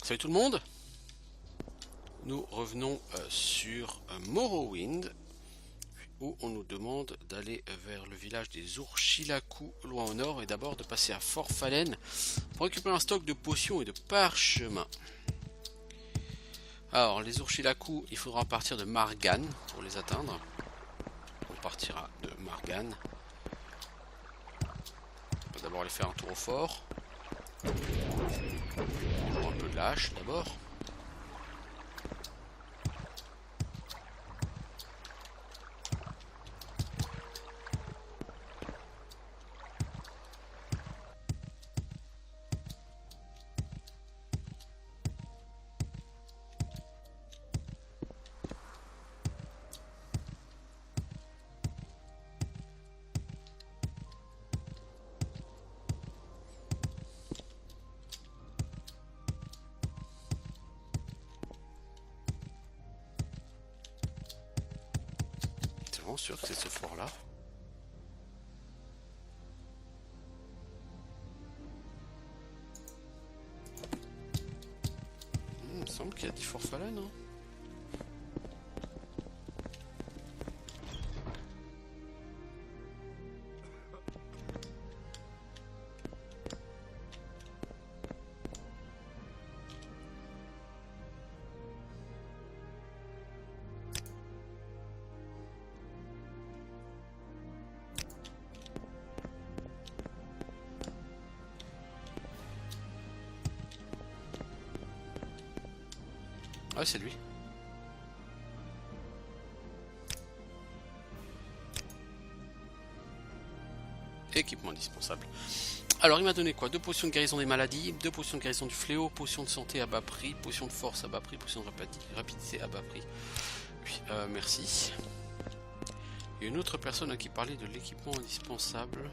Salut tout le monde. Nous revenons sur Morrowind, où on nous demande d'aller vers le village des Urchilaku, loin au nord, et d'abord de passer à Fort Fallen pour récupérer un stock de potions et de parchemins. Alors, les Urchilaku, il faudra partir de Margan pour les atteindre. On partira de Margan. On va d'abord aller faire un tour au fort. On joue un peu de la hache d'abord. C'est vraiment sûr que c'est ce fort là. Il me semble qu'il y a 10 Fort Fallen, hein. Ah, c'est lui. Équipement indispensable. Alors, il m'a donné quoi? 2 potions de guérison des maladies, 2 potions de guérison du fléau, potion de santé à bas prix, potion de force à bas prix, potion de rapidité à bas prix. Oui, merci. Il y a une autre personne à qui parlait de l'équipement indispensable,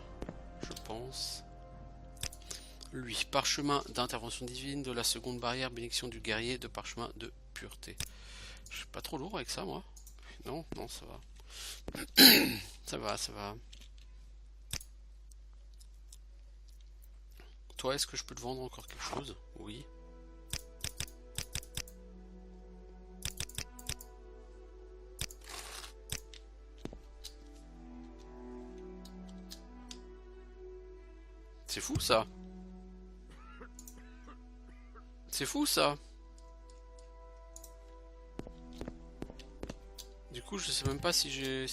je pense. Lui, parchemin d'intervention divine, de la seconde barrière, bénédiction du guerrier, de parchemin de pureté. Je suis pas trop lourd avec ça, moi. Non, non, ça va. Ça va, ça va. Toi, est-ce que je peux te vendre encore quelque chose? Oui. C'est fou, ça. C'est fou, ça. Du coup, je sais même pas si j'ai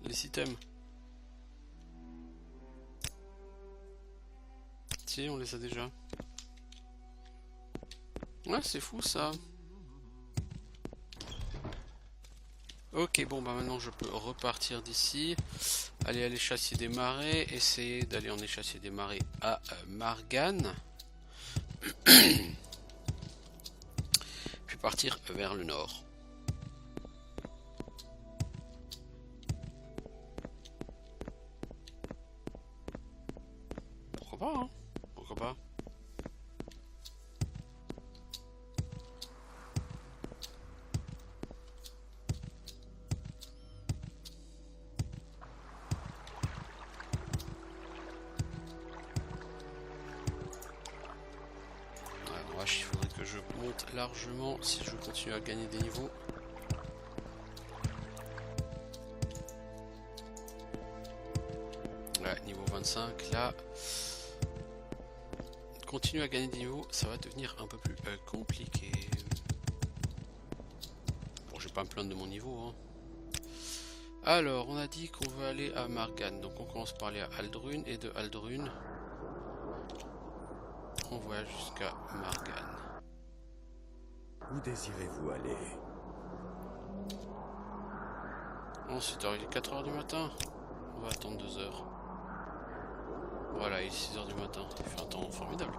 les items. Si, on les a déjà. Ouais, c'est fou, ça. Ok, bon, bah maintenant je peux repartir d'ici. Aller chasser des marais. Essayer d'aller en échasser des marais à Margan. Puis partir vers le nord. Pourquoi pas, hein? Pourquoi pas? Ouais, il faudrait que je monte largement si je veux continuer à gagner des niveaux. Ouais, niveau 25, là. Continuer à gagner des niveaux, ça va devenir un peu plus compliqué. Bon, je vais pas me plaindre de mon niveau, hein. Alors, on a dit qu'on veut aller à Margan. Donc on commence par aller à Aldrune et de Aldrune, on voyage jusqu'à Margan. Où désirez-vous aller? Ensuite, alors il est 4 h du matin. On va attendre 2 heures. Voilà, il est 6 h du matin. Il fait un temps formidable.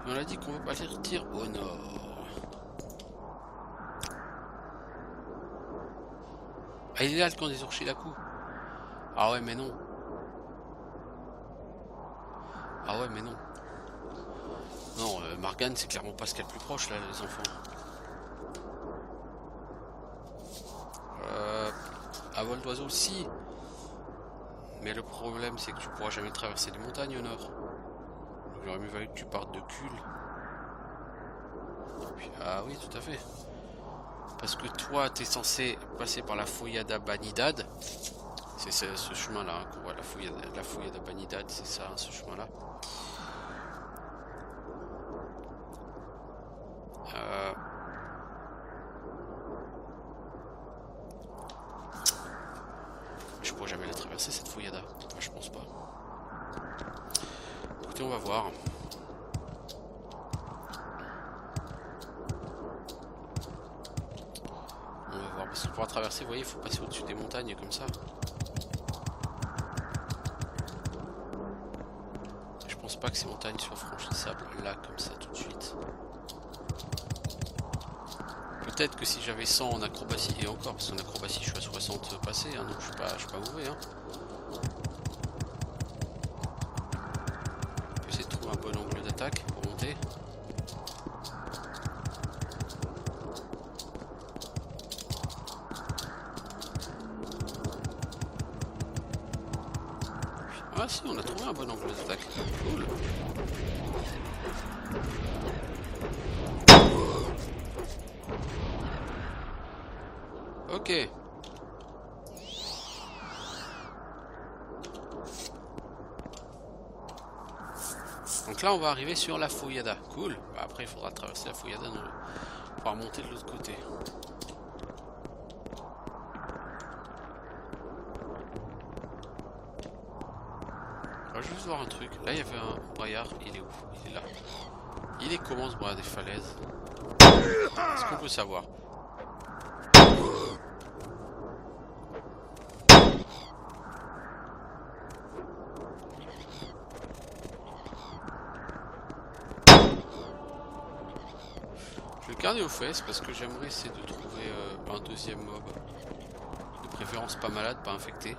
Et on a dit qu'on veut partir au nord. Ah, il est là le camp des Urchilaku. Ah ouais, mais non. Ah ouais, mais non. Non, Margan, c'est clairement pas ce qu'il y a de plus proche, là, les enfants. À vol d'oiseau aussi. Mais le problème, c'est que tu pourras jamais traverser les montagnes au nord. Il aurait mieux valu que tu partes de Kuhl. Puis, ah oui, tout à fait. Parce que toi, t'es censé passer par la Foyada Banidad. C'est ce chemin-là hein, qu'on voit, la Foyada Banidad, c'est ça, hein, ce chemin-là. Je pourrais jamais la traverser cette Foyada. Enfin, je pense pas. Écoutez, on va voir. On va voir, parce que pour la traverser, vous voyez, il faut passer au-dessus des montagnes comme ça. Je pense pas que ces montagnes soient franchissables là, comme ça, tout de suite. Peut-être que si j'avais 100 en acrobatie, et encore, parce qu'en acrobatie je suis à 60 passé, hein, donc je suis pas mauvais. Hein. Je vais essayer de trouver un bon angle d'attaque pour monter. Ah si, on a trouvé un bon angle d'attaque. Cool. Ok. Donc là on va arriver sur la Foyada. Cool. Bah, après il faudra traverser la Foyada pour pouvoir monter de l'autre côté. On va juste voir un truc. Là il y avait un braillard. Il est où? Il est là. Il est comment ce braillard des falaises? Est-ce qu'on peut savoir? Je vais le garder aux fesses parce que j'aimerais essayer de trouver un deuxième mob. De préférence pas malade, pas infecté.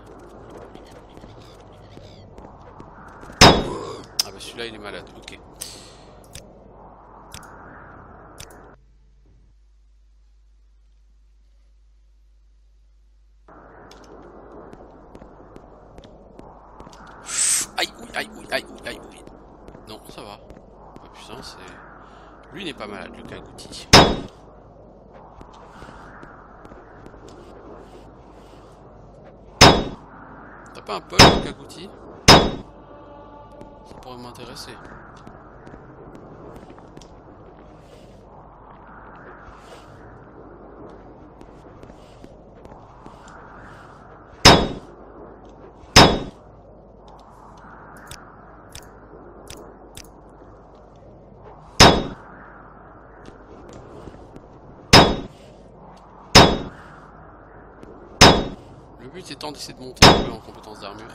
Ah bah celui-là il est malade, ok. Aïe, oui, aïe, oui, aïe, oui, aïe, oui. Non, ça va. Oh putain, c'est... Lui n'est pas malade, le Kagouti. T'as pas un peu le Kagouti? Ça pourrait m'intéresser. Le but étant d'essayer de monter un peu en compétence d'armure.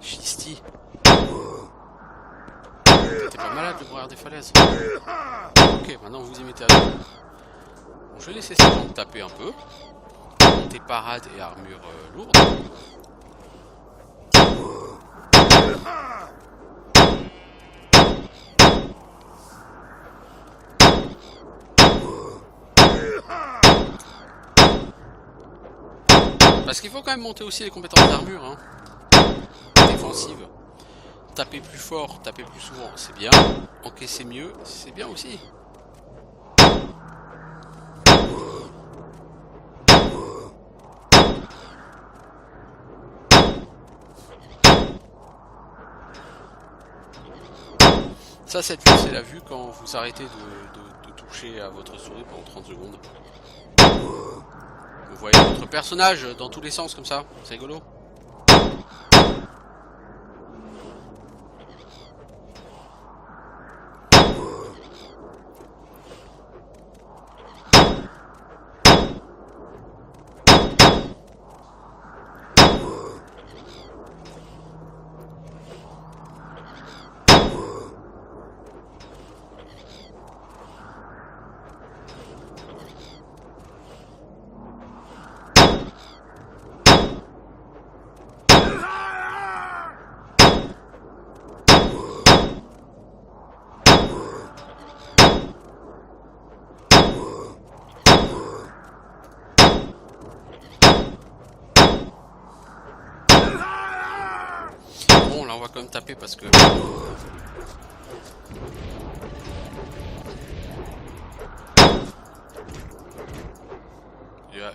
Chisti. T'es pas malade le brouillard des falaises? Ok, maintenant vous y mettez à dos. Bon, je vais laisser ces gens taper un peu. Monter parade et armure lourde. Parce qu'il faut quand même monter aussi les compétences d'armure, hein. Défensive. Taper plus fort, taper plus souvent, c'est bien. Encaisser mieux, c'est bien aussi. Ça, cette vue, c'est la vue quand vous arrêtez de toucher à votre souris pendant 30 secondes. Vous voyez votre personnage dans tous les sens comme ça, c'est rigolo. on va quand même taper parce que...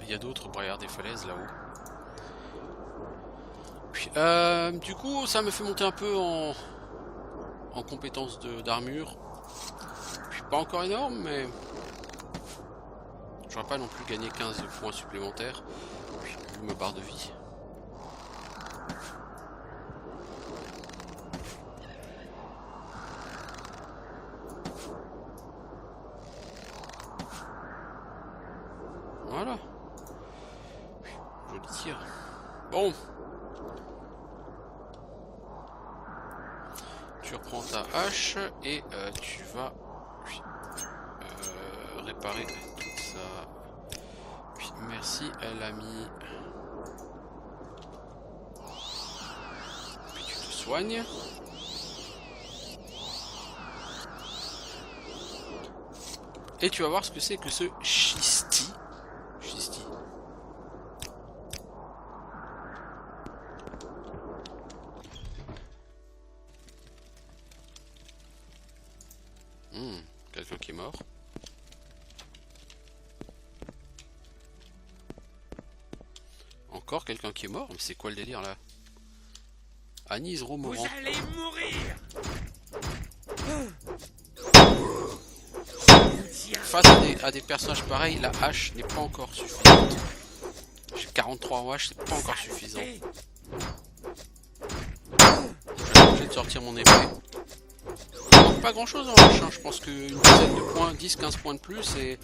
Il y a d'autres barrières des falaises là-haut. Du coup, ça me fait monter un peu en compétence d'armure. Puis pas encore énorme, mais... J'aurais pas non plus gagné 15 points supplémentaires. Puis vu ma barre de vie. Voilà. Joli tir. Bon. Tu reprends ta hache et tu vas réparer tout ça. Puis merci à l'ami. Puis tu te soignes. Et tu vas voir ce que c'est que ce Shisti. Shisti. Quelqu'un qui est mort. Encore quelqu'un qui est mort? Mais c'est quoi le délire là? Anis Romoran. Vous allez mourir. Face à des personnages pareils, la hache n'est pas encore suffisante. J'ai 43 en hache, c'est pas encore suffisant. Je vais être obligé de sortir mon épée. Il manque pas grand chose en hache, hein. Je pense qu'une dizaine de points, 10-15 points de plus et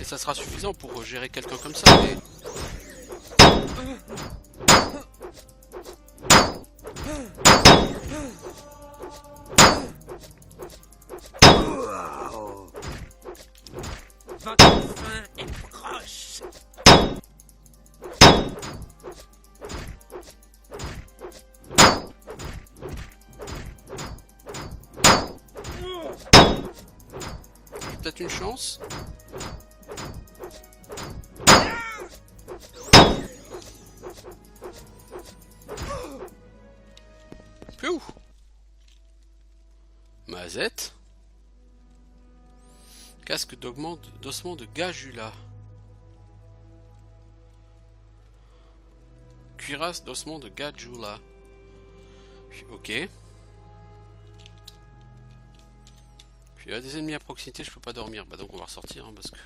ça sera suffisant pour gérer quelqu'un comme ça. Mais... Votre fin est proche. Peut-être une chance. Piou. Mazette. Casque d'ossement de Gajula. Cuirasse d'ossement de Gajula. Ok. Puis il y a des ennemis à proximité, je peux pas dormir. Bah donc on va ressortir hein, parce que...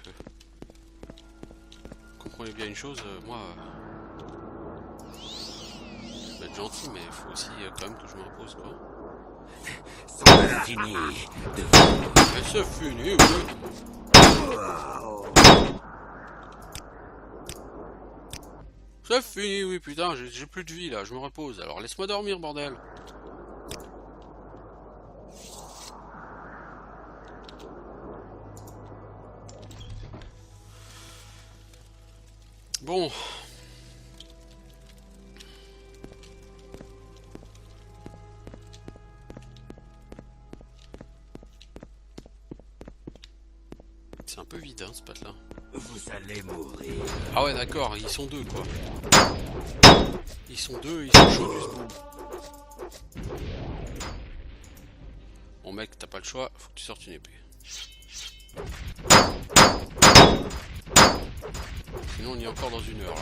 Comprenez bien une chose, moi... je vais être gentil mais il faut aussi quand même que je me repose quoi. C'est fini. Mais c'est fini, oui. C'est fini, oui, putain, j'ai plus de vie là, je me repose. Alors laisse-moi dormir, bordel. Bon. C'est un peu vide, hein, ce patte là. Vous allez mourir. Ah ouais, d'accord, ils sont deux, quoi. Ils sont deux, ils sont chauds du zboum. Bon mec, t'as pas le choix, faut que tu sortes une épée. Sinon on y est encore dans une heure, là.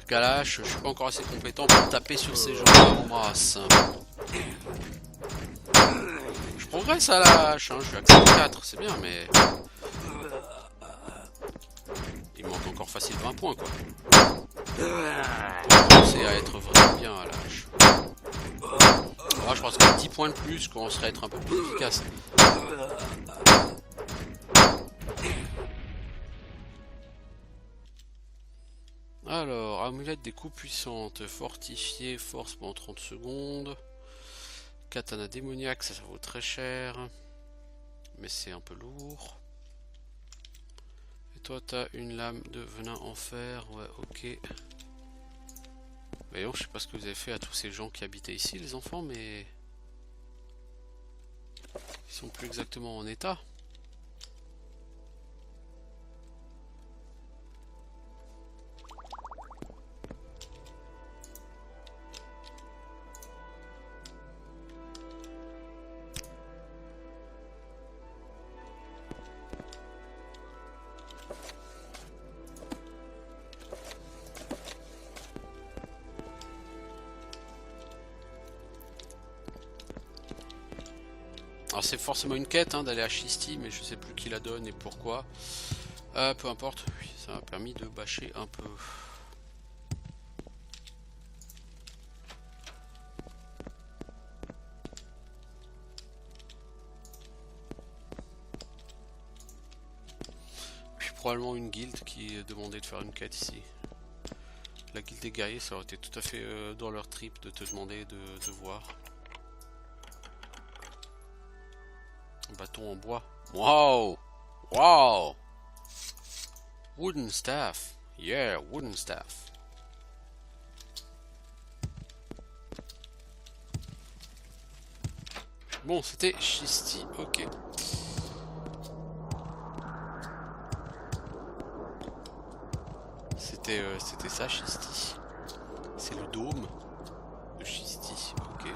Kalash, je suis pas encore assez compétent pour taper sur ces gens-là en masse. Je progresse à la hache, hein, je suis à 4, c'est bien, mais... Il manque encore facile 20 points, quoi. On commencer à être vraiment bien à la hache. Là, je pense qu'à 10 points de plus, qu'on serait à être un peu plus efficace. Alors, amulette des coups puissantes, fortifié, force pendant 30 secondes. Katana démoniaque, ça vaut très cher. Mais c'est un peu lourd. Et toi, t'as une lame de venin en fer. Ouais, ok. Voyons, je sais pas ce que vous avez fait à tous ces gens qui habitaient ici, les enfants, mais... Ils sont plus exactement en état. Alors c'est forcément une quête hein, d'aller à Shisty, mais je sais plus qui la donne et pourquoi. Peu importe, oui, ça m'a permis de bâcher un peu. Puis probablement une guilde qui demandait de faire une quête ici. La guilde des guerriers, ça aurait été tout à fait dans leur trip de te demander de voir. Un bâton en bois. Wow! Wow! Wooden staff. Yeah, wooden staff. Bon, c'était Shisty, ok. C'était ça, Shisty. C'est le dôme de Shisty, ok.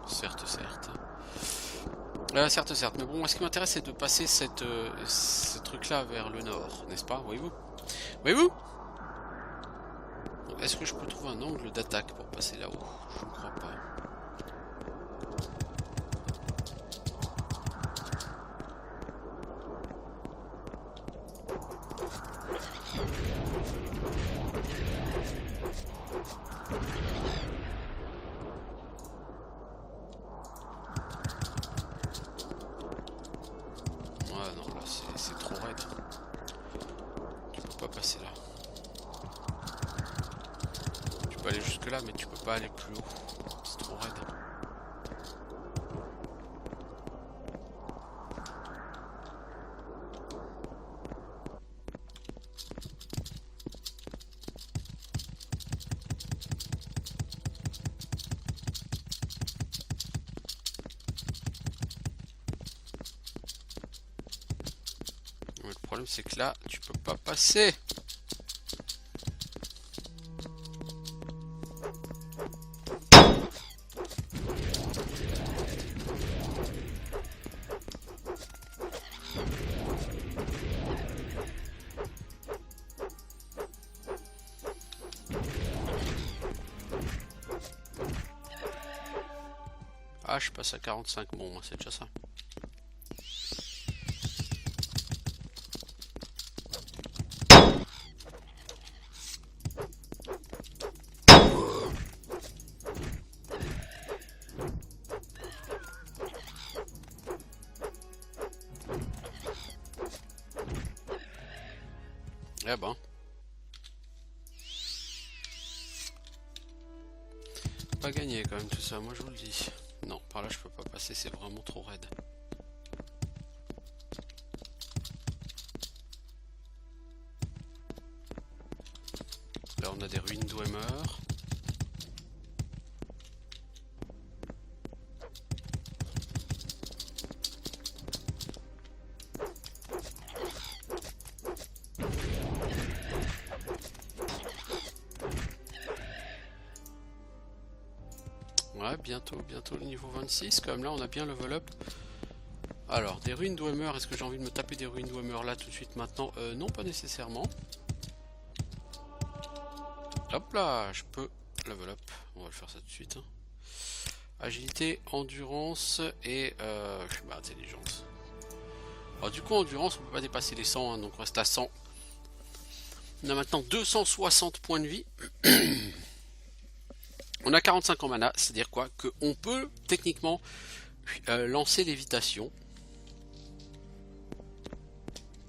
Certes, certes. Certes, mais bon, moi ce qui m'intéresse c'est de passer ce truc-là vers le nord, n'est-ce pas? Voyez-vous? Voyez-vous? Est-ce que je peux trouver un angle d'attaque pour passer là-haut? Je ne crois pas. Ouais, non, là c'est trop raide. Tu peux pas passer là. Tu peux aller jusque là, mais tu peux pas aller plus haut. C'est trop raide. Mais le problème c'est que là, tu peux pas passer. Ah, je passe à 45, bon, c'est déjà ça. Eh ben. Pas gagné quand même tout ça, moi je vous le dis. Non, par là je peux pas passer, c'est vraiment trop raide. Là on a des ruines Dwemer. Ouais, bientôt le niveau 26, comme là on a bien level up. Alors, des ruines Dwemer, est-ce que j'ai envie de me taper des ruines Dwemer là tout de suite maintenant? Non, pas nécessairement. Hop là, je peux level up, on va le faire ça tout de suite. Hein. Agilité, endurance et intelligence. Alors du coup, endurance, on peut pas dépasser les 100, hein, donc on reste à 100. On a maintenant 260 points de vie. On a 45 en mana, c'est-à-dire quoi? Qu'on peut techniquement lancer lévitation.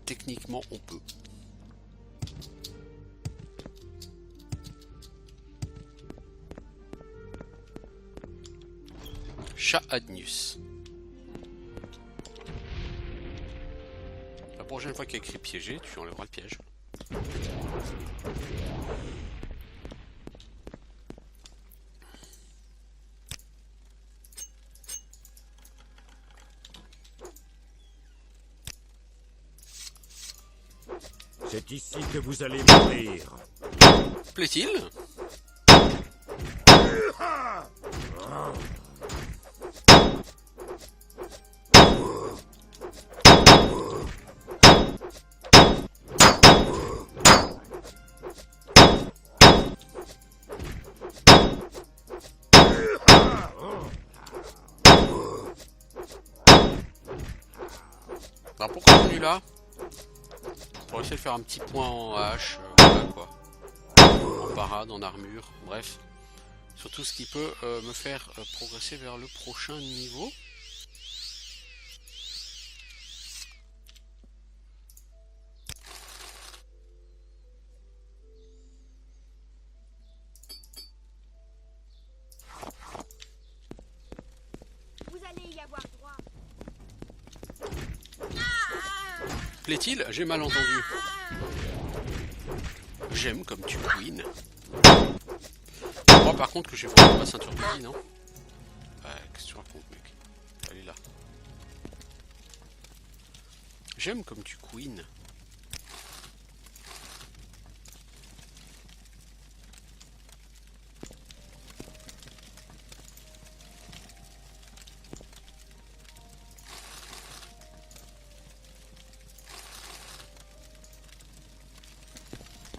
Techniquement, on peut. Chat Adnius. La prochaine fois qu'il y a écrit piégé, tu enlèveras le piège. C'est ici que vous allez mourir. Plaît-il? Pour essayer de faire un petit point en hache, voilà quoi. En parade, en armure, bref. Surtout ce qui peut me faire progresser vers le prochain niveau. Plaît-il? J'ai mal entendu. J'aime comme tu queen. Je crois par contre que j'ai vraiment ma ceinture de vie, non? Qu'est-ce que tu racontes, mec? Elle est là. J'aime comme tu queen.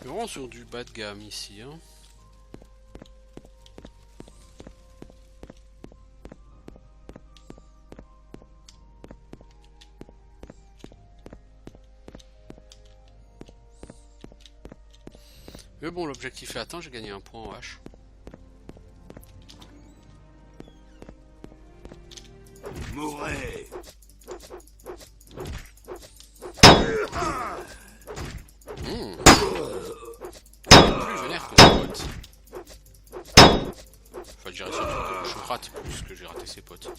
Vraiment sur du bas de gamme ici, hein. Mais bon, l'objectif est atteint, j'ai gagné un point en H. Mourez! Plus vénère que ses potes. Enfin, je dirais surtout que je rate plus que j'ai raté ses potes.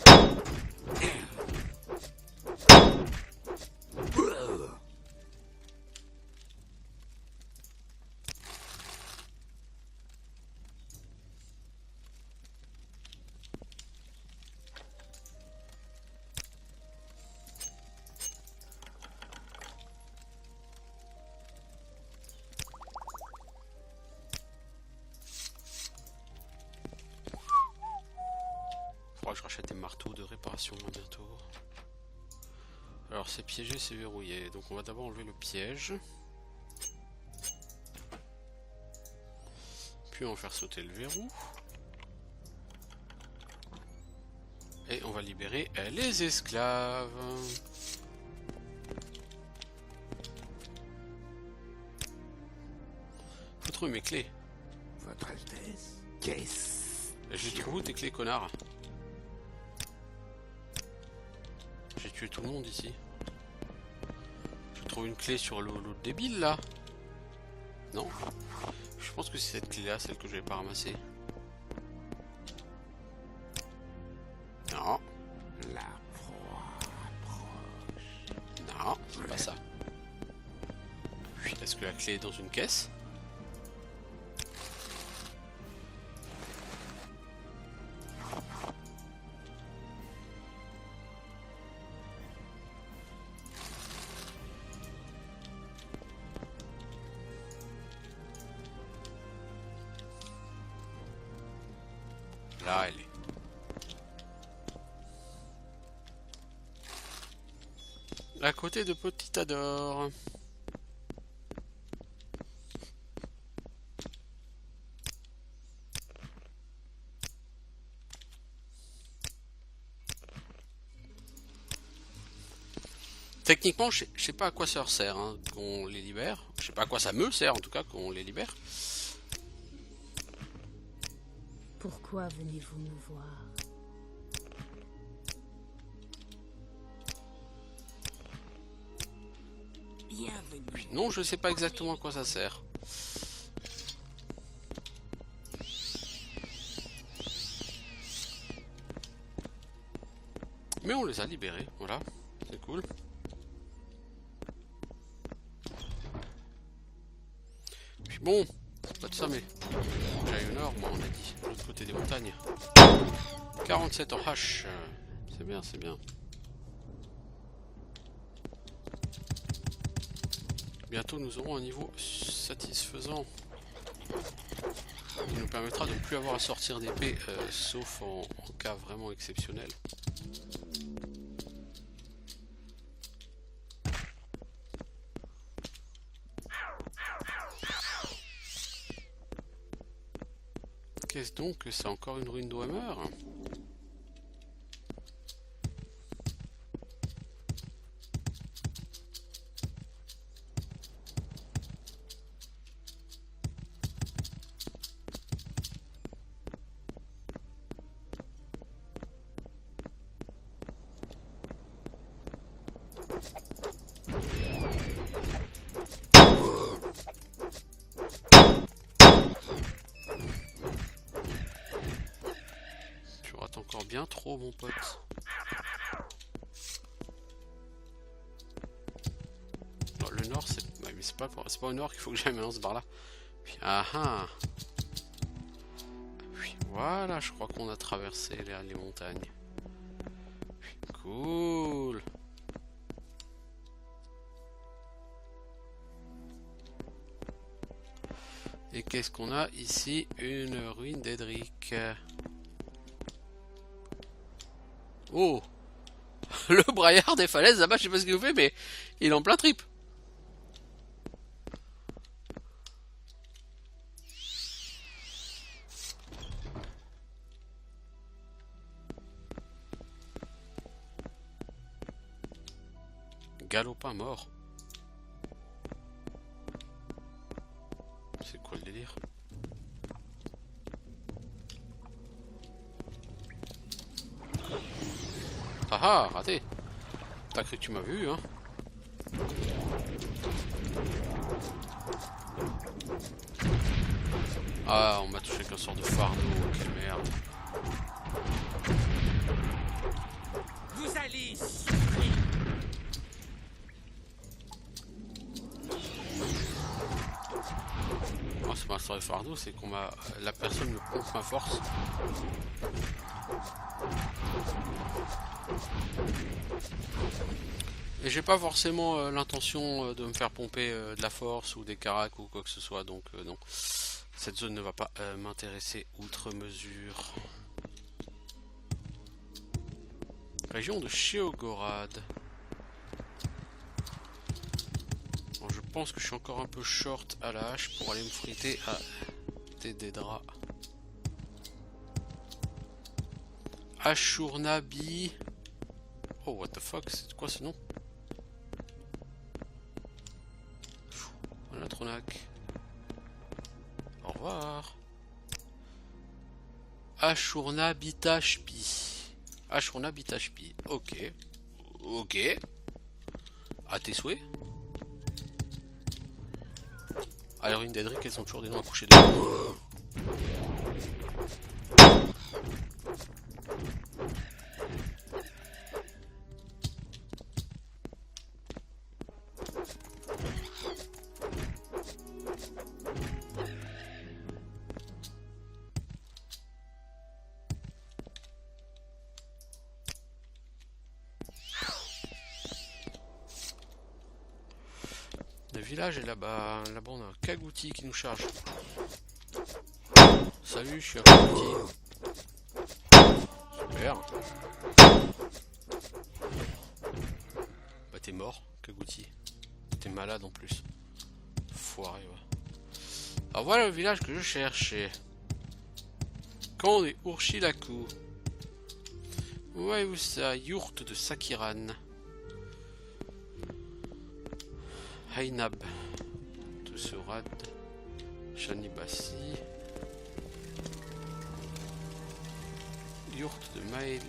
Faudra que je rachète des marteaux de réparation bientôt. Alors c'est piégé, c'est verrouillé. Donc on va d'abord enlever le piège. Puis on va faire sauter le verrou. Et on va libérer les esclaves. Faut trouver mes clés. Votre Altesse, qu'est-ce? J'ai trouvé où tes clés, connard? J'ai tué tout le monde ici. Je trouve une clé sur l'autre débile là. Non. Je pense que c'est cette clé là, celle que je vais pas ramasser. Non. La proie approche. Non, c'est pas ça. Est-ce que la clé est dans une caisse? Là, elle est. À côté de Petit Adore. Techniquement, je sais pas à quoi ça leur sert hein, qu'on les libère. Je sais pas à quoi ça me sert en tout cas qu'on les libère. Pourquoi venez-vous me voir? Bienvenue. Non, je sais pas exactement à quoi ça sert. Mais on les a libérés, voilà. C'est cool. Puis bon, c'est pas de ça, mais j'ai au nord, moi on a dit, de l'autre côté des montagnes. 47 en H, c'est bien, c'est bien. Bientôt nous aurons un niveau satisfaisant qui nous permettra de ne plus avoir à sortir d'épée, sauf en cas vraiment exceptionnel. Qu'est-ce donc que c'est encore une ruine d'Hammer? encore bien trop, mon pote. Non, le nord, c'est... Ouais, mais c'est pas au nord qu'il faut que j'aille maintenant, ce bar-là. Puis, ah ah. Puis, voilà, je crois qu'on a traversé les montagnes. Puis, cool. Et qu'est-ce qu'on a ici? Une ruine d'Edric. Oh! Le braillard des falaises là-bas, je sais pas ce qu'il vous fait, mais il est en plein trip. Galopin mort. C'est quoi le délire? Ah ah, raté. Pas cru que tu m'as vu, hein. Ah, on m'a touché qu'un sort de fardeau, quelle merde. Vous allez. Oh, c'est pas un sort de fardeau, c'est qu'on m'a... La personne me pompe ma force. Et j'ai pas forcément l'intention de me faire pomper de la force ou des caracs ou quoi que ce soit, donc non. Cette zone ne va pas m'intéresser outre mesure. Région de Sheogorad. Bon, je pense que je suis encore un peu short à la hache pour aller me friter à des draps. Ashurnabi. Oh, what the fuck, c'est quoi ce nom? Voilà, Tronak. Au revoir. Ashurnabitashpi. Ashurnabitashpi. Ok. Ok. À tes souhaits. Alors, une d'Edric, elles sont toujours des noms à coucher de. Le village est là-bas. Là-bas, on a un Kagouti qui nous charge. Salut, je suis un Kagouti. Super. Bah, t'es mort, Kagouti. T'es malade en plus. Foiré, ouais. Alors voilà le village que je cherchais. Camp des Urshilaku. Ouais, où ça? Yourte de Sakiran. Hainab. Toussurad. Shanibasi. Yourte de Maili,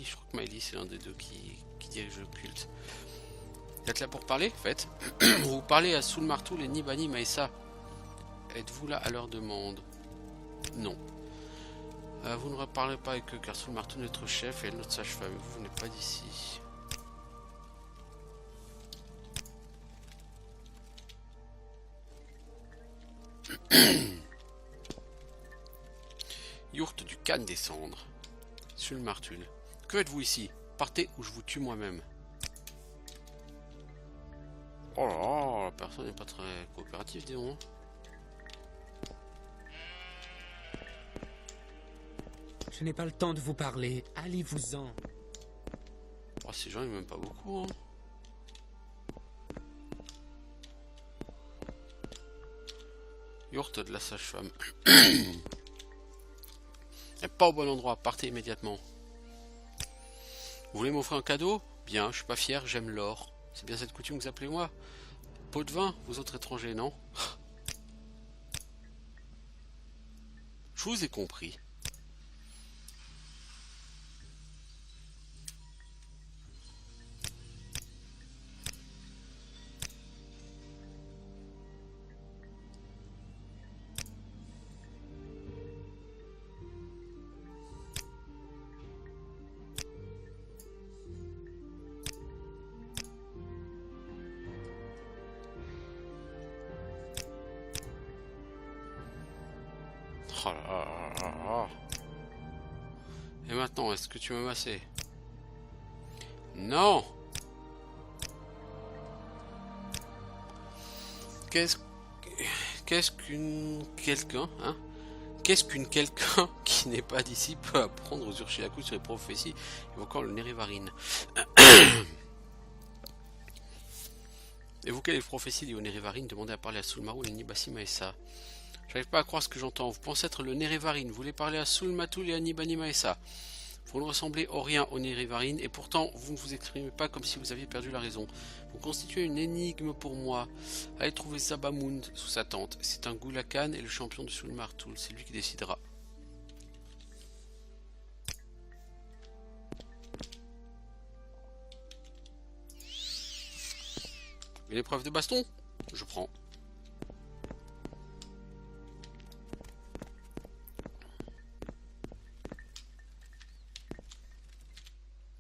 je crois que Maili c'est l'un des deux qui dirige le culte. Vous êtes là pour parler, faites. Vous parlez à Soulmartoul et Nibani Maïssa. Êtes-vous là à leur demande? Non. Vous ne reparlez pas avec eux car Soulmartoul est notre chef et notre sage-femme. Vous n'êtes pas d'ici. Yourte du Khan des Cendres. Soulmartoul. Que faites-vous ici? Partez ou je vous tue moi-même. Oh là là, la personne n'est pas très coopérative, disons. Je n'ai pas le temps de vous parler. Allez-vous-en. Oh, ces gens, ils m'aiment pas beaucoup, hein. Yourte de la sage-femme. Pas au bon endroit, partez immédiatement. Vous voulez m'offrir un cadeau? Bien, je suis pas fier, j'aime l'or. C'est bien cette coutume que vous appelez moi? Pot de vin, vous autres étrangers, non? Je vous ai compris. Oh là là là là. Et maintenant, est-ce que tu m'as massé? Non. Qu'est-ce qu'une quelqu'un, hein? Qu'est-ce qu'une quelqu'un qui n'est pas d'ici peut apprendre aux Urshilaku sur les prophéties évoquant le Nérivarine? Évoquer les prophéties liées au Nérivarine, demandez à parler à Sulmaru et Nibasi Maessa. J'arrive pas à croire ce que j'entends. Vous pensez être le Nérivarine, vous voulez parler à Sulmatul et à Nibani Maessa. Vous ne ressemblez en rien au Nérivarine et pourtant vous ne vous exprimez pas comme si vous aviez perdu la raison. Vous constituez une énigme pour moi. Allez trouver Zabamund sous sa tente. C'est un Gulakan et le champion de Sulmartul. C'est lui qui décidera. Une épreuve de baston? Je prends.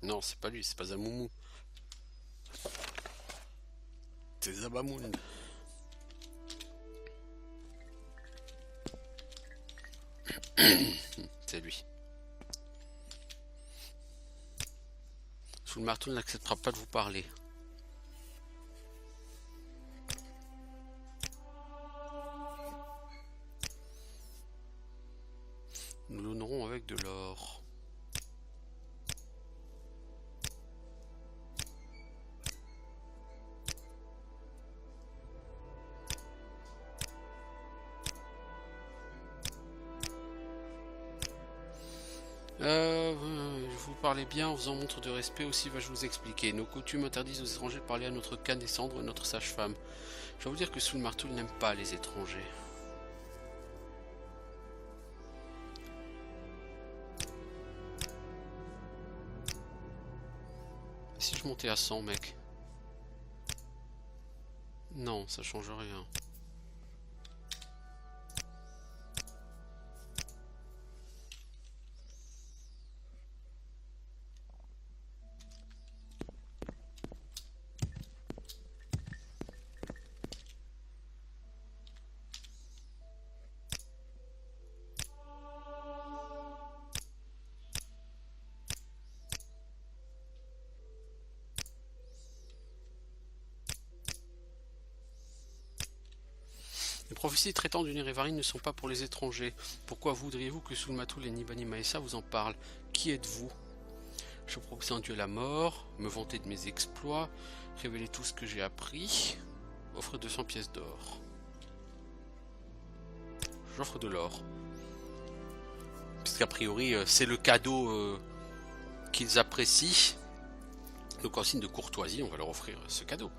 Non, c'est pas lui, c'est pas Zamoumou. C'est Zabamund. C'est lui. Sulmartul n'acceptera pas de vous parler. Nous l'honorons avec de l'or. Vous parlez bien en faisant montre de respect, aussi vais-je vous expliquer. Nos coutumes interdisent aux étrangers de parler à notre Khan des Cendres et notre sage-femme. Je vais vous dire que Sulmartul n'aime pas les étrangers. Si je montais à 100, mec? Non, ça change rien. Les prophéties traitant du Nérivarine ne sont pas pour les étrangers. Pourquoi voudriez-vous que Sulmatul et Nibani Maessa vous en parlent? Qui êtes-vous? Je propose un dieu la mort, me vanter de mes exploits, révéler tout ce que j'ai appris, offre 200 pièces d'or. J'offre de l'or. Parce qu'a priori, c'est le cadeau qu'ils apprécient. Donc en signe de courtoisie, on va leur offrir ce cadeau.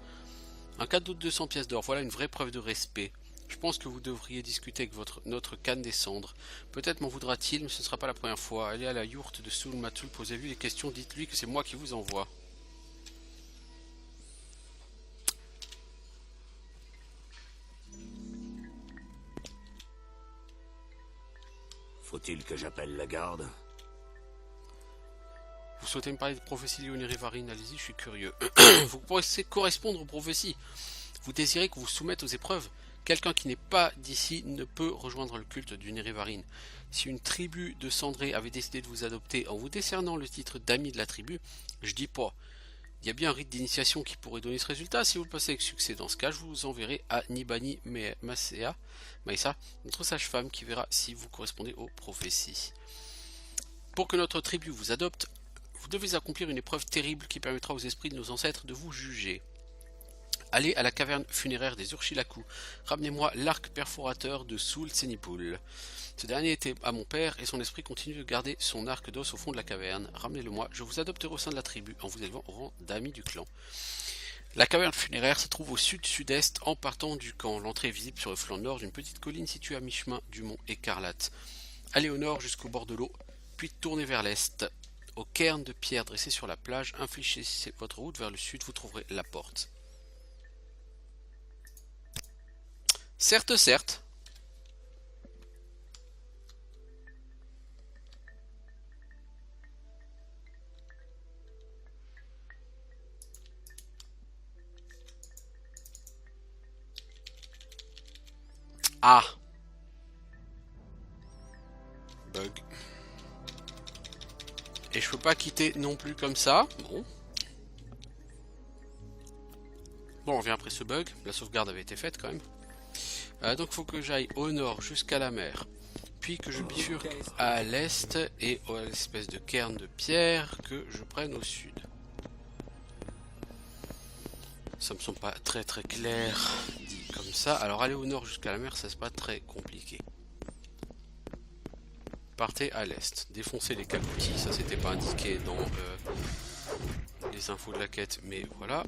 Un cadeau de 200 pièces d'or, voilà une vraie preuve de respect. Je pense que vous devriez discuter avec notre Khan des Cendres. Peut-être m'en voudra-t-il, mais ce ne sera pas la première fois. Allez à la yourte de Sulmatul, posez-lui les questions, dites-lui que c'est moi qui vous envoie. Faut-il que j'appelle la garde? Vous souhaitez me parler de prophéties liées au Nérivarine? Allez-y, je suis curieux. Vous pensez correspondre aux prophéties? Vous désirez que vous soumette aux épreuves? Quelqu'un qui n'est pas d'ici ne peut rejoindre le culte du Nérivarine. Si une tribu de cendrés avait décidé de vous adopter en vous décernant le titre d'ami de la tribu, je dis pas. Il y a bien un rite d'initiation qui pourrait donner ce résultat. Si vous le passez avec succès, dans ce cas, je vous enverrai à Nibani Maessa, notre sage-femme, qui verra si vous correspondez aux prophéties. Pour que notre tribu vous adopte, vous devez accomplir une épreuve terrible qui permettra aux esprits de nos ancêtres de vous juger. Allez à la caverne funéraire des Urshilaku. Ramenez-moi l'arc perforateur de Sul Tsenipul. Ce dernier était à mon père et son esprit continue de garder son arc d'os au fond de la caverne. Ramenez-le-moi, je vous adopterai au sein de la tribu en vous élevant au rang d'amis du clan. La caverne funéraire se trouve au sud-sud-est en partant du camp. L'entrée est visible sur le flanc nord d'une petite colline située à mi-chemin du mont Écarlate. Allez au nord jusqu'au bord de l'eau, puis tournez vers l'est. Au cairn de pierre dressé sur la plage, infléchissez votre route vers le sud, vous trouverez la porte. Certes, certes. Ah. Bug. Et je peux pas quitter non plus comme ça. Bon. Bon, on revient après ce bug. La sauvegarde avait été faite quand même. Donc il faut que j'aille au nord jusqu'à la mer. Puis que je bifurque à l'est et à l'espèce de cairn de pierre que je prenne au sud. Ça me semble pas très clair dit comme ça. Alors aller au nord jusqu'à la mer, ça c'est pas très compliqué. Partez à l'est. Défoncez les clafoutis, ça c'était pas indiqué dans les infos de la quête, mais voilà.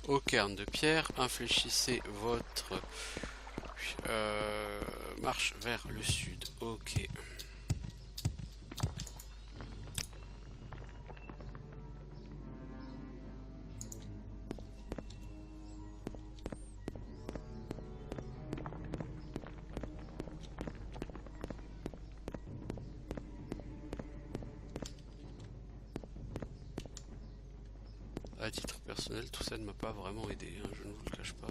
Au cairn de pierre, infléchissez votre marche vers le sud. Ok. À titre personnel, tout ça ne m'a pas vraiment aidé, hein, je ne vous le cache pas.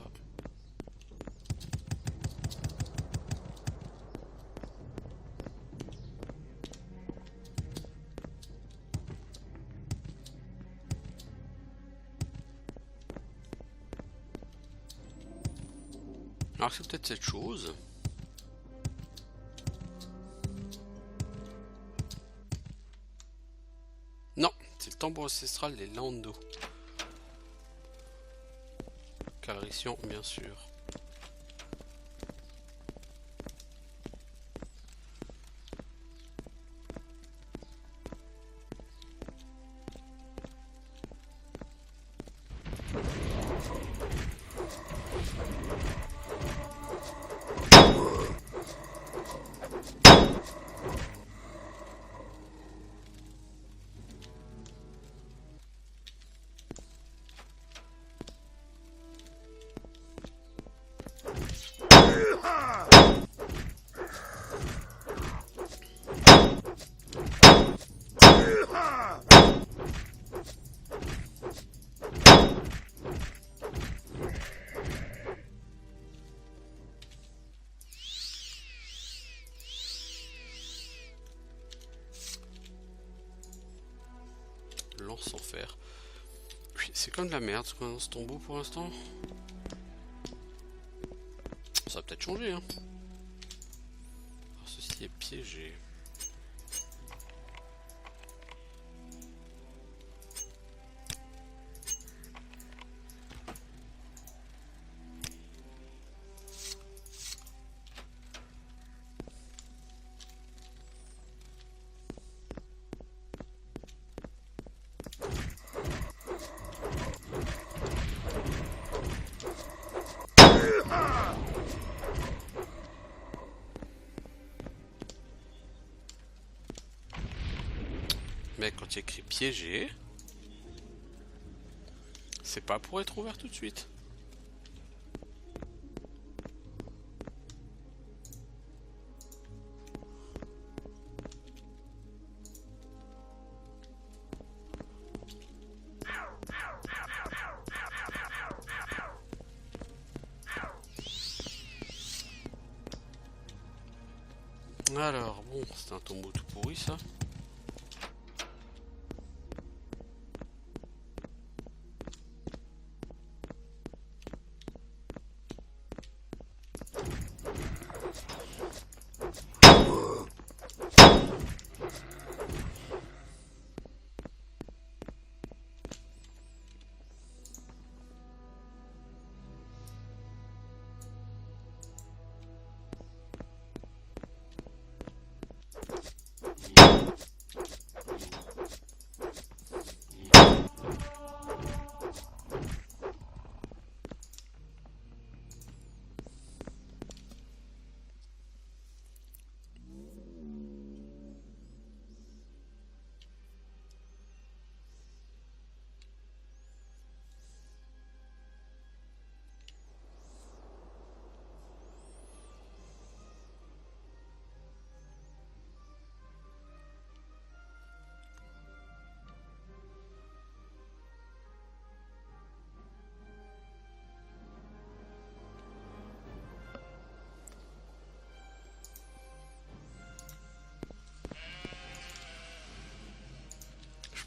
Alors c'est peut-être cette chose. Non, c'est le tambour ancestral des Lando. Calrissian, bien sûr. Lance sans fer. C'est comme de la merde ce qu'on a dans ce tombeau pour l'instant. Ça va peut-être changer, hein. Alors, ceci est piégé. Mais quand il y a écrit piégé, c'est pas pour être ouvert tout de suite. Alors bon, c'est un tombeau tout pourri ça.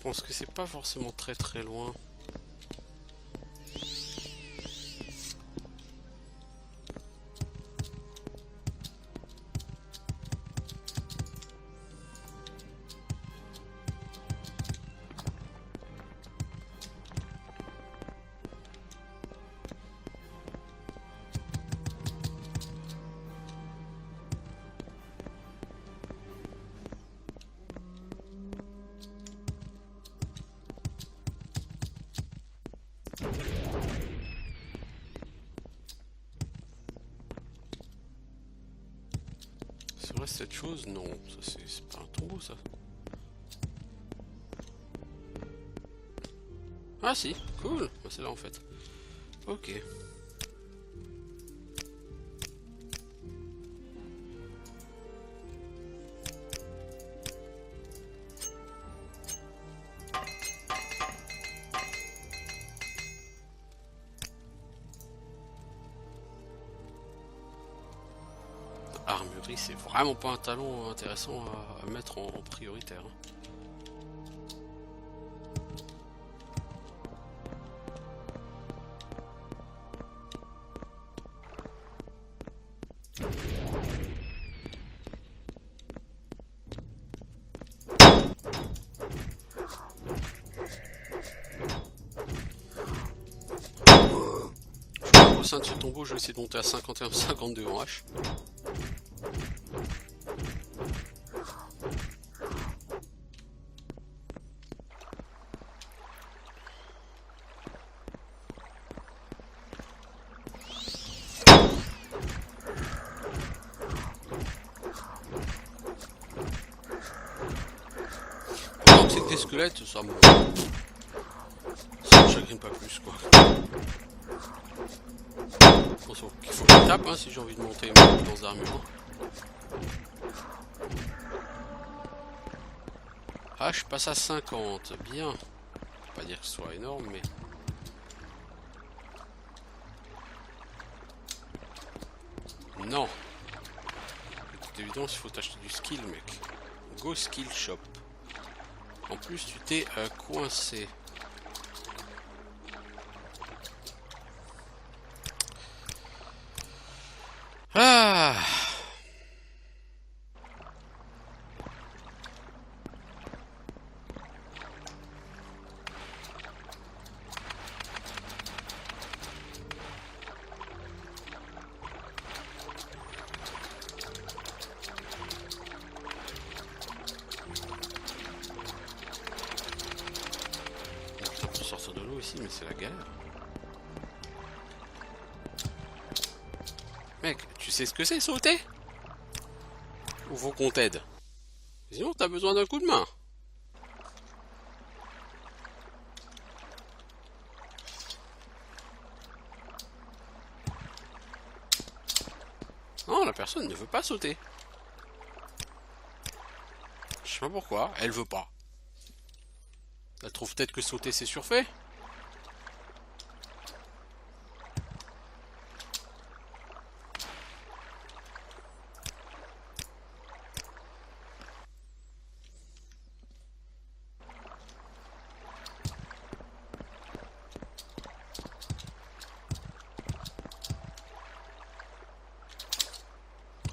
pense que c'est pas forcément très loin. C'est vrai cette chose? Non, ça c'est pas un tombeau ça. Ah si, cool, c'est là en fait. Ok. Armurerie, c'est vraiment pas un talent intéressant à mettre en prioritaire. Au sein de ce tombeau, je vais essayer de monter à 51-52 en H. Pendant que c'est que des squelettes, ça me chagrine pas plus quoi. Il faut que je tape hein, si j'ai envie de monter mes dans d'armure. Ah, je passe à 50, bien. Pas dire que ce soit énorme, mais... Non. De toute évidence, il faut t'acheter du skill, mec. Go skill shop. En plus, tu t'es coincé. Ah! Putain, pour sortir de l'eau ici, mais c'est la galère. Mec, tu sais ce que c'est sauter? Ou faut qu'on t'aide? Sinon t'as besoin d'un coup de main. Non, la personne ne veut pas sauter. Je sais pas pourquoi, elle veut pas. Elle trouve peut-être que sauter c'est surfait.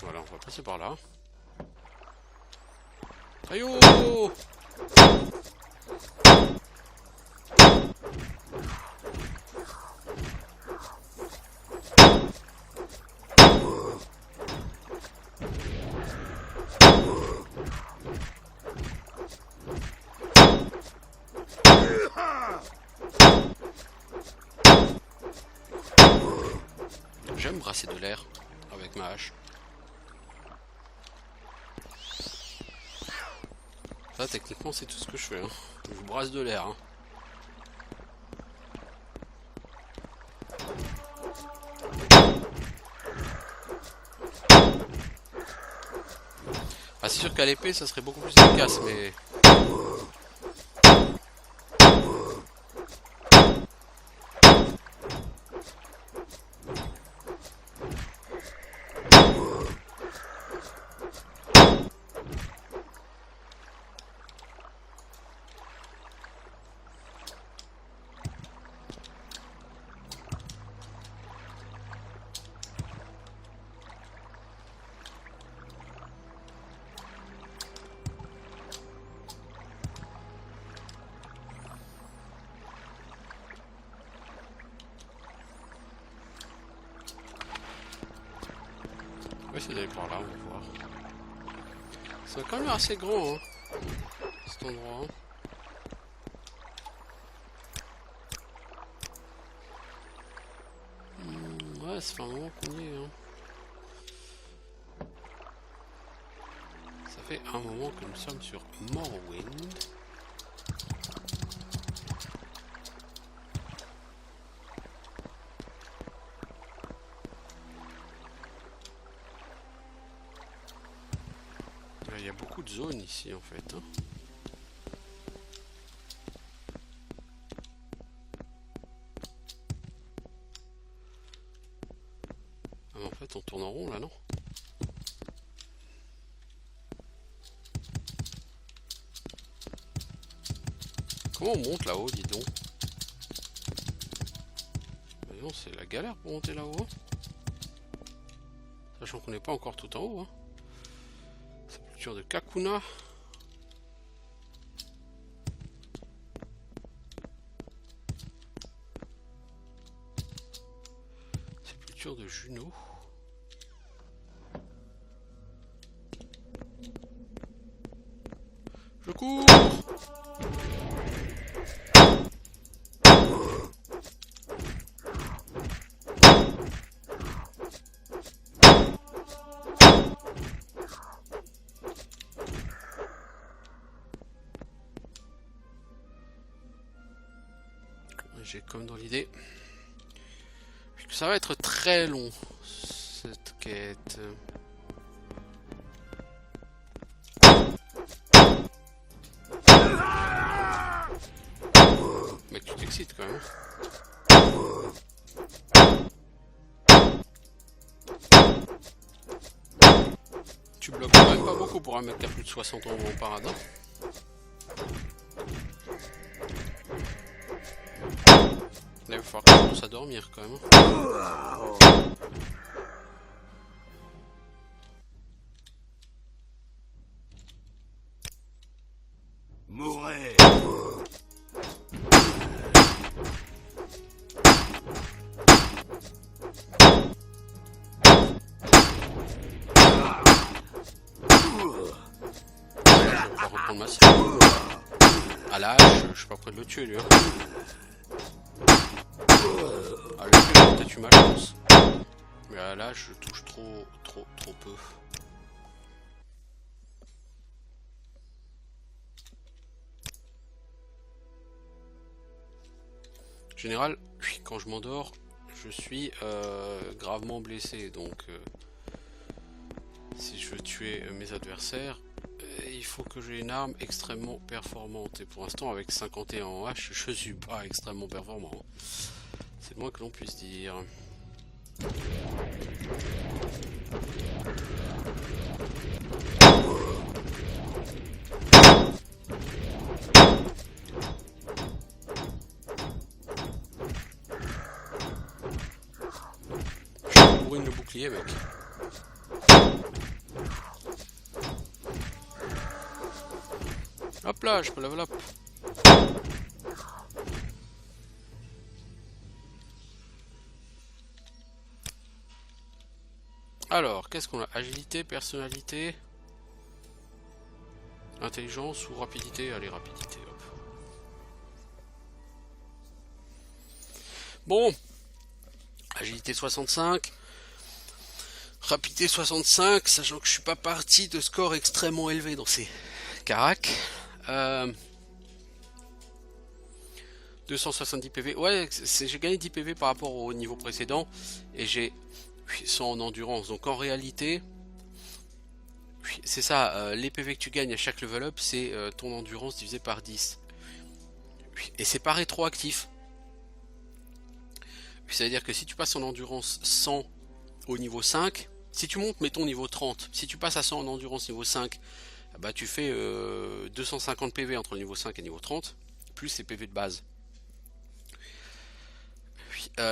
Voilà, on va passer par là. Aïe oh! J'aime brasser de l'air avec ma hache. Ça, techniquement, c'est tout ce que je fais. Hein. Je brasse de l'air. Hein. Ah, c'est sûr qu'à l'épée, ça serait beaucoup plus efficace, mais... vais essayer d'aller par là, on va voir. C'est quand même assez grand, hein, cet endroit. Hein. Ouais, ça fait un moment qu'on y est. Hein. Ça fait un moment que nous sommes sur Morrowind. Il y a beaucoup de zones ici en fait. Hein. Ah, en fait on tourne en rond là, non? Comment on monte là-haut, dis donc? Bah non, c'est la galère pour monter là-haut. Hein. Sachant qu'on n'est pas encore tout en haut. Hein. Sépulture de Kakuna. Sépulture de Juno. Je cours! J'ai comme dans l'idée que ça va être très long cette quête. Mec, tu t'excites quand même. Tu bloques quand même pas beaucoup pour un mec qui a plus de 60 ans en parade. Hein. Là, il va falloir que je commence à dormir quand même. Mourez. Je vais pouvoir reprendre ma cible. À l'âge, je suis pas prêt de le tuer lui. Hein. Ah, le tuer, j'ai peut-être eu ma chance. Mais à l'âge, je touche trop peu. En général, quand je m'endors, je suis gravement blessé. Donc, si je veux tuer mes adversaires, il faut que j'ai une arme extrêmement performante. Et pour l'instant, avec 51 en H, je suis pas extrêmement performant. C'est le moins que l'on puisse dire. Je bourrine le bouclier, mec. Hop là, je peux level up. Alors, qu'est-ce qu'on a? Agilité, personnalité, intelligence ou rapidité? Allez, rapidité, hop. Bon, agilité 65, rapidité 65, sachant que je suis pas parti de score extrêmement élevé dans ces caracs. 270 PV, ouais, j'ai gagné 10 PV par rapport au niveau précédent et j'ai 100 en endurance. Donc en réalité, c'est ça, les PV que tu gagnes à chaque level up, c'est ton endurance divisé par 10. Et c'est pas rétroactif. C'est-à-dire que si tu passes en endurance 100 au niveau 5, si tu montes, mettons niveau 30, si tu passes à 100 en endurance niveau 5, bah tu fais 250 PV entre le niveau 5 et niveau 30, plus les PV de base.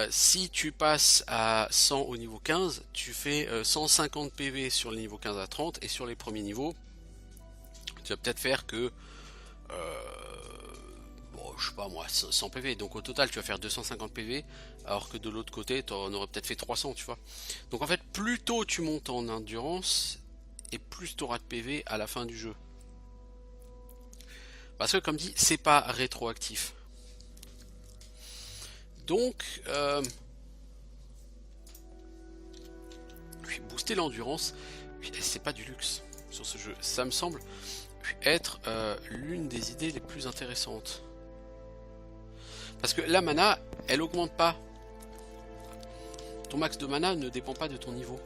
Si tu passes à 100 au niveau 15, tu fais 150 PV sur les niveaux 15 à 30, et sur les premiers niveaux, tu vas peut-être faire que bon, bon, je sais pas moi, 100 PV. Donc au total, tu vas faire 250 PV, alors que de l'autre côté, tu en aurais peut-être fait 300, tu vois. Donc en fait, plus tôt tu montes en endurance, et plus tu auras de PV à la fin du jeu. Parce que comme dit, c'est pas rétroactif. Donc, booster l'endurance, c'est pas du luxe sur ce jeu. Ça me semble être l'une des idées les plus intéressantes. Parce que la mana, elle augmente pas. Ton max de mana ne dépend pas de ton niveau.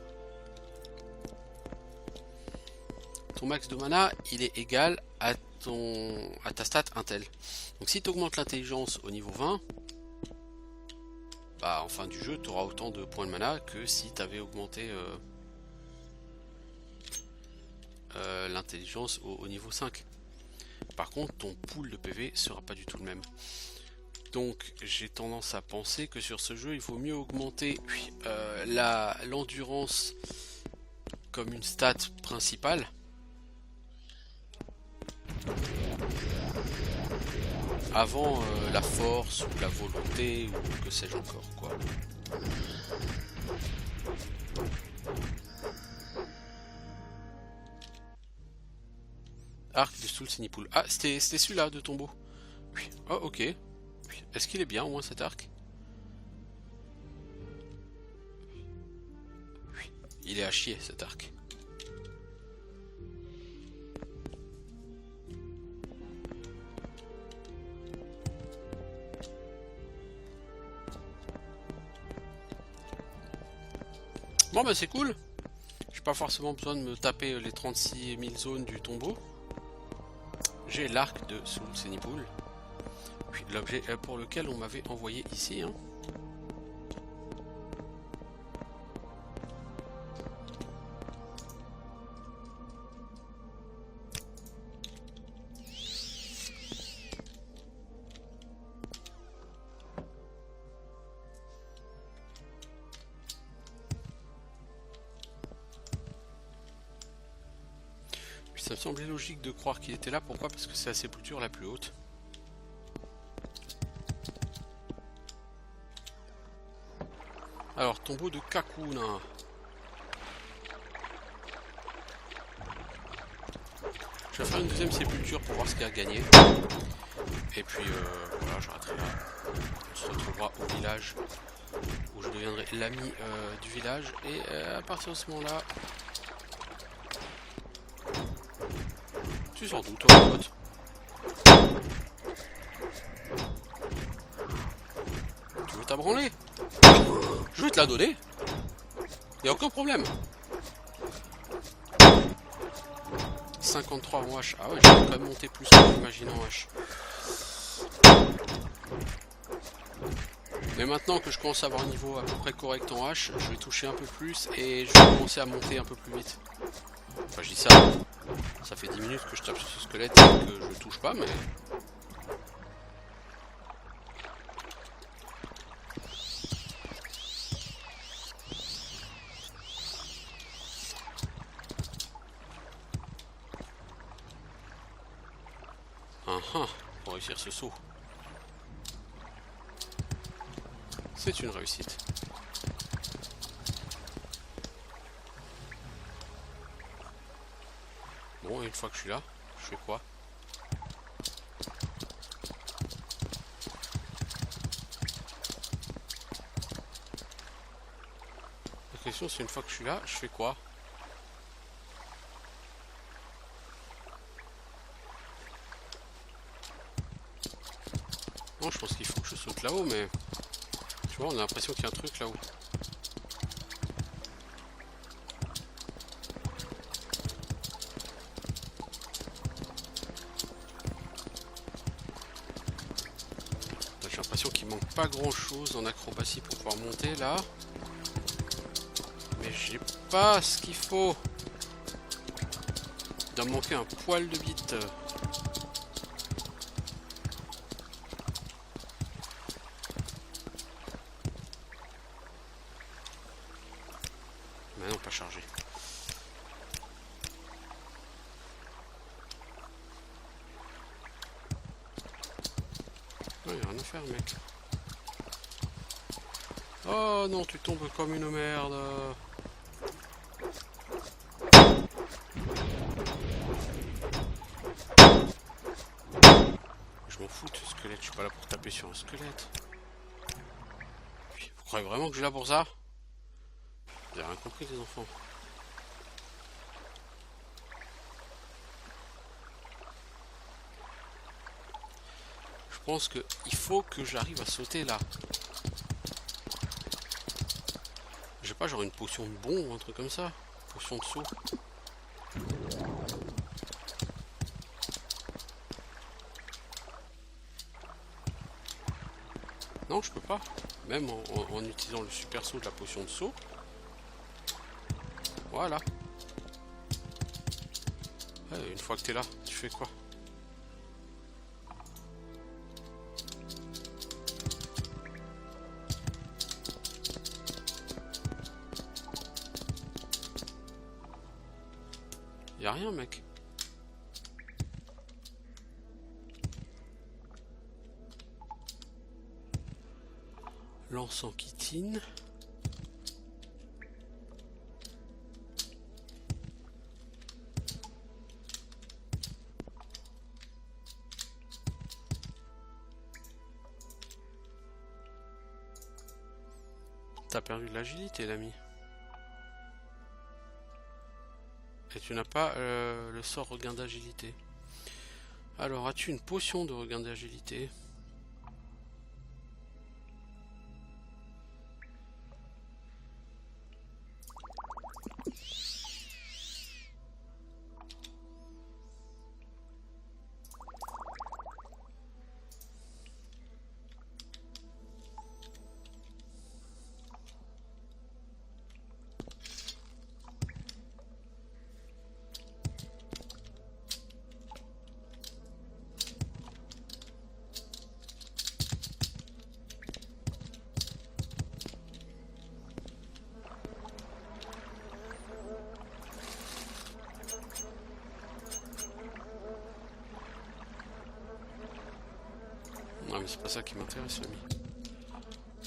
Ton max de mana, il est égal à ta stat intel. Donc si tu augmentes l'intelligence au niveau 20, bah en fin du jeu, tu auras autant de points de mana que si tu avais augmenté l'intelligence au niveau 5. Par contre, ton pool de PV sera pas du tout le même. Donc j'ai tendance à penser que sur ce jeu, il faut mieux augmenter l'endurance comme une stat principale. Avant la force ou la volonté ou que sais-je encore quoi. Arc de Soul Senipool. Ah, c'était celui-là de tombeau. Oui. Oh, ok. Oui. Est-ce qu'il est bien au moins cet arc? Oui. Il est à chier cet arc. Bon bah c'est cool. J'ai pas forcément besoin de me taper les 36 000 zones du tombeau. J'ai l'arc de Soul Senipool. Puis l'objet pour lequel on m'avait envoyé ici. Hein. Ça me semblait logique de croire qu'il était là. Pourquoi? Parce que c'est la sépulture la plus haute. Alors, tombeau de Kakuna. Je vais faire une deuxième sépulture pour voir ce qu'il y a à gagner. Et puis, voilà, j'arrêterai là. On se retrouvera au village où je deviendrai l'ami du village. Et à partir de ce moment-là... Tu sors d'où toi mon pote? Tu veux t'abranler? Je vais te la donner. Y'a aucun problème. 53 en H. Ah ouais, j'ai quand même monté plus que j'imagine en H. Mais maintenant que je commence à avoir un niveau à peu près correct en H, je vais toucher un peu plus et je vais commencer à monter un peu plus vite. Enfin je dis ça, ça fait 10 minutes que je tape sur ce squelette et que je touche pas mais... Pour réussir ce saut. C'est une réussite. Bon, et une fois que je suis là, je fais quoi? La question c'est une fois que je suis là, je fais quoi? Non, je pense qu'il faut que je saute là-haut, mais... Tu vois, on a l'impression qu'il y a un truc là-haut. J'ai l'impression qu'il manque pas grand-chose en acrobatie pour pouvoir monter là. Mais j'ai pas ce qu'il faut. Il doit me manquer un poil de bite. Mais non, pas chargé. mec. Oh non, tu tombes comme une merde. Je m'en fous de ce squelette, je suis pas là pour taper sur un squelette. Vous croyez vraiment que je suis là pour ça? Vous avez rien compris les enfants. Je pense que il faut que j'arrive à sauter là. J'ai pas genre une potion de bond ou un truc comme ça? Potion de saut. Non, je peux pas. Même en utilisant le super saut de la potion de saut. Voilà. Ouais, une fois que t'es là, tu fais quoi? Y'a rien, mec. Lance en chitine. T'as perdu de l'agilité, l'ami. Et tu n'as pas le sort regain d'agilité. Alors, as-tu une potion de regain d'agilité? Non mais c'est pas ça qui m'intéresse, l'ami.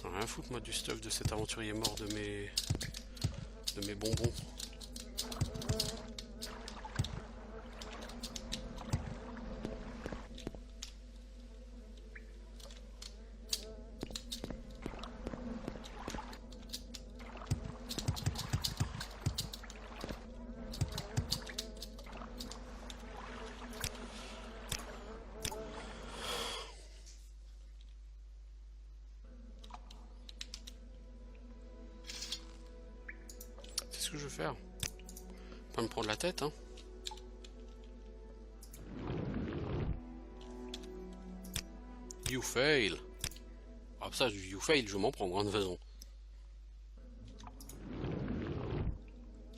J'en ai rien à foutre moi du stuff de cet aventurier mort de mes bonbons. Qu'est-ce que je vais faire? Pas me prendre la tête, hein. You fail. Ah ça, you fail, je m'en prends en grande raison.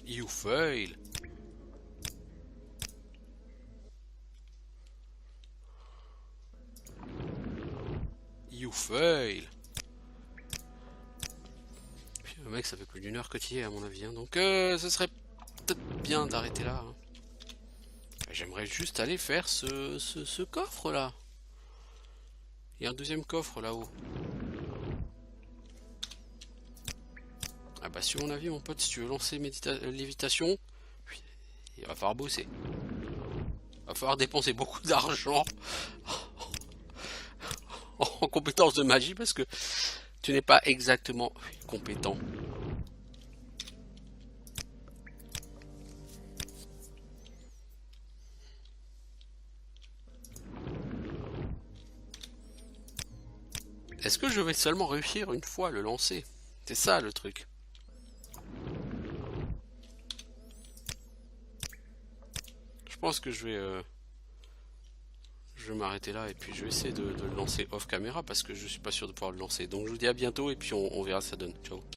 You fail. You fail. Le mec, ça fait plus d'une heure que tu y es à mon avis, hein. Donc ce serait peut-être bien d'arrêter là, hein. J'aimerais juste aller faire ce coffre là. Il y a un deuxième coffre là-haut. Ah bah sur mon avis mon pote, si tu veux lancer lévitation, il va falloir bosser. Il va falloir dépenser beaucoup d'argent en compétences de magie parce que tu n'es pas exactement compétent. Est-ce que je vais seulement réussir une fois à le lancer? C'est ça le truc. Je pense que je vais m'arrêter là et puis je vais essayer de le lancer off caméra parce que je suis pas sûr de pouvoir le lancer. Donc je vous dis à bientôt et puis on verra ce que ça donne. Ciao.